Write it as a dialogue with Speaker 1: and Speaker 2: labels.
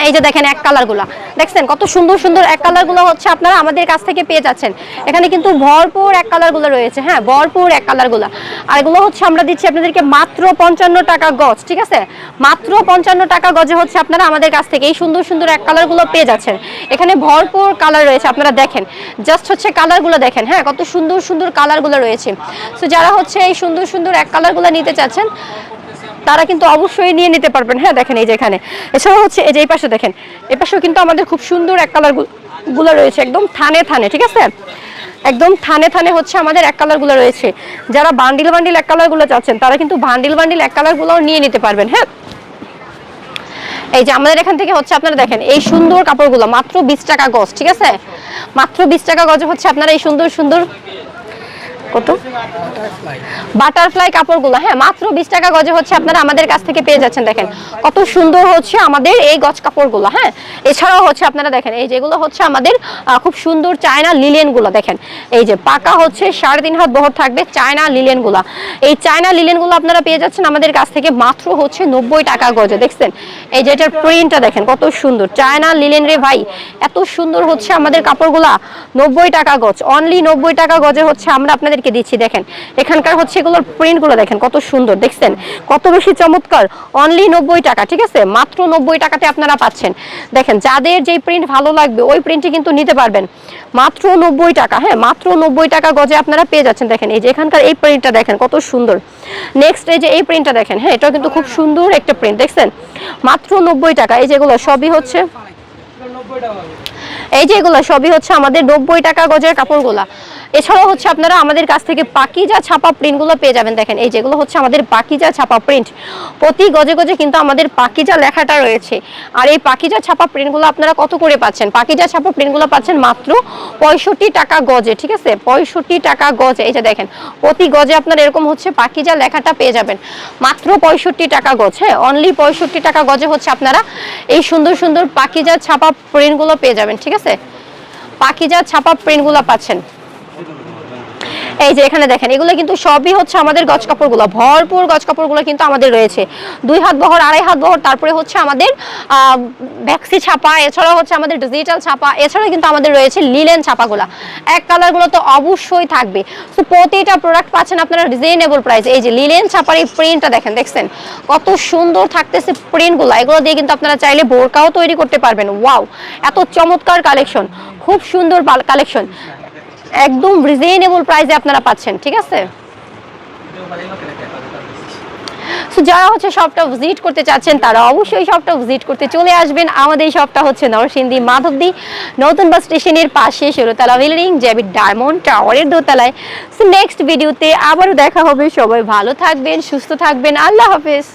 Speaker 1: এই যে দেখেন এক কালারগুলো দেখছেন কত সুন্দর সুন্দর এক কালারগুলো হচ্ছে আপনারা আমাদের কাছ থেকে পেয়ে যাচ্ছেন। এখানে কিন্তু ভরপুর এক কালারগুলো রয়েছে, হ্যাঁ ভরপুর এক কালারগুলো। আর এগুলো হচ্ছে আমরা দিচ্ছি আপনাদেরকে মাত্র 55 টাকা গজ, ঠিক আছে? মাত্র 55 টাকা গজে হচ্ছে আপনারা আমাদের কাছ থেকে এই সুন্দর সুন্দর এক কালারগুলো পেয়ে যাচ্ছেন। এখানে ভরপুর কালার রয়েছে, আপনারা দেখেন জাস্ট হচ্ছে কালারগুলো দেখেন, হ্যাঁ কত সুন্দর সুন্দর কালারগুলো রয়েছে। সো যারা হচ্ছে এই সুন্দর সুন্দর এক কালারগুলো নিতে চাচ্ছেন তারা কিন্তু অবশ্যই নিয়ে নিতে পারবেন। হ্যাঁ দেখেন এই যে এখানে, এছাড়াও হচ্ছে এই যে এই পাশে দেখেন, এই পাশেও কিন্তু আমাদের খুব সুন্দর এক কালারগুলো রয়েছে, একদম থানে থানে, ঠিক আছে? একদম থানে থানে হচ্ছে আমাদের এক কালারগুলো রয়েছে। যারা বান্ডিল বান্ডিল এক কালারগুলো চাচ্ছেন তারা কিন্তু বান্ডিল বান্ডিল এক কালারগুলোও নিয়ে নিতে পারবেন। হ্যাঁ এই যে আমাদের এখান থেকে হচ্ছে আপনারা দেখেন এই সুন্দর কাপড়গুলো মাত্র 20 টাকা গজ, ঠিক আছে? মাত্র 20 টাকা গজে হচ্ছে আপনারা এই সুন্দর সুন্দর কত বাটারফ্লাই কাপড়গুলো, হ্যাঁ মাত্র 20 টাকা গজে হচ্ছে আপনারা আমাদের কাছ থেকে পেয়ে যাচ্ছেন। দেখেন কত সুন্দর হচ্ছে আমাদের এই গজ কাপড়গুলো। হ্যাঁ এছাড়াও হচ্ছে আপনারা দেখেন এই যেগুলো হচ্ছে আমাদের খুব সুন্দর চায়না লিলেনগুলো, দেখেন এই যে পাকা হচ্ছে 3.5 হাত বহর থাকবে চায়না লিলেনগুলো। এই চায়না লিলেনগুলো আপনারা পেয়ে যাচ্ছেন আমাদের কাছ থেকে মাত্র হচ্ছে 90 টাকা গজে। দেখছেন এই যে এটার প্রিন্টটা দেখেন কত সুন্দর চায়না লিলেন রে ভাই, এত সুন্দর হচ্ছে আমাদের কাপড়গুলা। 90 টাকা গজ, অনলি 90 টাকা গজে হচ্ছে আমরা আপনাদের দিচ্ছি। দেখেন এখানকার হচ্ছে এগুলোর প্রিন্টগুলো দেখেন কত সুন্দর, দেখছেন কত বেশি চমৎকার। অনলি 90 টাকা, ঠিক আছে? মাত্র 90 টাকাতে আপনারা পাচ্ছেন। দেখেন যাদের যেই প্রিন্ট ভালো লাগবে ওই প্রিন্টই কিন্তু নিতে পারবেন মাত্র 90 টাকা। হ্যাঁ মাত্র 90 টাকা গজে আপনারা পেয়ে যাচ্ছেন। দেখেন এই যে এখানকার এই প্রিন্টটা দেখেন কত সুন্দর। নেক্সট এই যে এই প্রিন্টটা দেখেন, হ্যাঁ এটাও কিন্তু খুব সুন্দর একটা প্রিন্ট, দেখছেন মাত্র 90 টাকা। এই যেগুলো সবই হচ্ছে এই যে এগুলো সবই হচ্ছে আমাদের 90 টাকা গজের কাপড়গুলা। এছাড়াও হচ্ছে আপনারা আমাদের কাছ থেকে পাকিজা ছাপা প্রিন্টগুলো পেয়ে যাবেন। দেখেন এই যেগুলো হচ্ছে আমাদের পাকিজা ছাপা প্রিন্ট, প্রতি গজে গজে কিন্তু আমাদের পাকিজা লেখাটা রয়েছে। আর এই পাকিজা ছাপা প্রিন্টগুলো আপনারা কত করে পাচ্ছেন? পাকিজা ছাপা প্রিন্টগুলো পাচ্ছেন মাত্র 65 টাকা গজে, ঠিক আছে? 65 টাকা গজে। এই যে দেখেন প্রতি গজে আপনারা এরকম হচ্ছে পাকিজা লেখাটা পেয়ে যাবেন মাত্র 65 টাকা গজ। হ্যাঁ অনলি 65 টাকা গজে হচ্ছে আপনারা এই সুন্দর সুন্দর পাকিজা ছাপা প্রিন্টগুলো পেয়ে যাবেন, ঠিক আছে? পাকিজা ছাপা প্রিন্টগুলো পাচ্ছেন। এই যে এখানে দেখেন এগুলো কিন্তু সবই হচ্ছে আমাদের গজ কাপড়গুলো, ভরপুর গজ কাপড়গুলো কিন্তু আমাদের রয়েছে 2 হাত বহর 2.5 হাত বহর। তারপরে হচ্ছে আমাদের ভ্যাক্সি ছাপা, এছাড়াও হচ্ছে আমাদের ডিজিটাল ছাপা, এছাড়াও কিন্তু আমাদের রয়েছে লিলেন ছাপাগুলো। এক কালারগুলো তো অবশ্যই থাকবে। তো প্রতিটা প্রোডাক্ট পাচ্ছেন আপনারা রিজনেবল প্রাইস। এই যে লিলেন ছাপার এই প্রিন্টটা দেখেন, দেখছেন কত সুন্দর থাকতেছে প্রিন্টগুলো। এগুলো দিয়ে কিন্তু আপনারা চাইলে বোরকাও তৈরি করতে পারবেন। ওয়াও এত চমৎকার কালেকশন, খুব সুন্দর কালেকশন, একদম রিজনেবল প্রাইসে আপনারা পাচ্ছেন, ঠিক আছে? সো যারা হচ্ছে শপটা ভিজিট করতে চাচ্ছেন তারা অবশ্যই শপটা ভিজিট করতে চলে আসবেন। আমাদের শপটা হচ্ছে নরসিংদী মাধবদী নতুন বাস স্টেশনের পাশে, 16তলা বিল্ডিং, জেবি ডায়মন্ড টাওয়ারের দোতলায়। সো নেক্সট ভিডিওতে আবারও দেখা হবে। সবাই ভালো থাকবেন, সুস্থ থাকবেন, আল্লাহ হাফেজ।